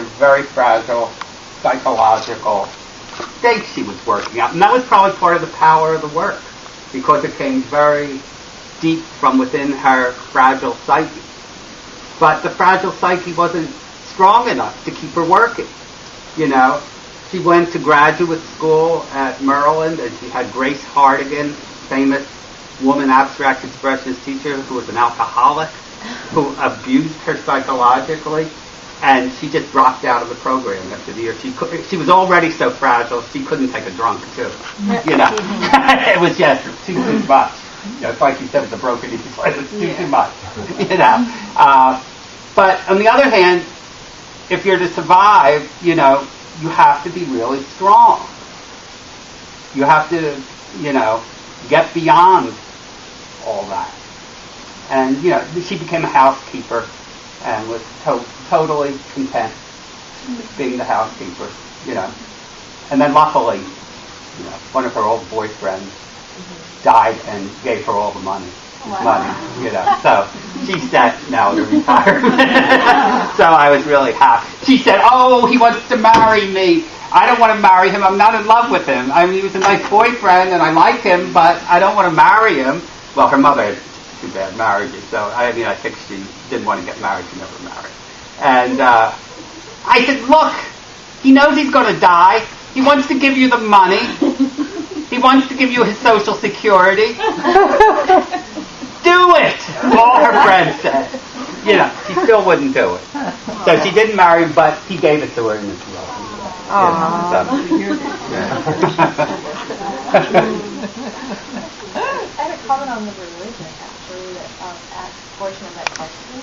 a very fragile psychological state she was working out. And that was probably part of the power of the work, because it came very deep from within her fragile psyche. But the fragile psyche wasn't strong enough to keep her working. You know, she went to graduate school at Maryland, and she had Grace Hardigan, famous woman abstract expressionist teacher who was an alcoholic, who abused her psychologically, and she just dropped out of the program after the year. She was already so fragile, she couldn't take a drunk, too. You know, it was just too much. You know, it's like you said, it's a broken equal. It was too much. You know, but on the other hand, if you're to survive, you know, you have to be really strong. You have to, you know, get beyond all that. And, you know, she became a housekeeper and was totally content being the housekeeper, you know. And then luckily, you know, one of her old boyfriends died and gave her all the money. Money, you know. So she said no to retirement. So I was really happy. She said, "Oh, he wants to marry me. I don't want to marry him. I'm not in love with him. I mean, he was a nice boyfriend and I like him, but I don't want to marry him." Well, her mother had two bad marriages, so I mean, I think she didn't want to get married. She never married. And I said, "Look, he knows he's going to die. He wants to give you the money. He wants to give you his Social Security. Do it!" All her friends said. You know, she still wouldn't do it. So she didn't marry him, but he gave it to her in his will. I had a comment on the religion, actually, that asked a portion of that question.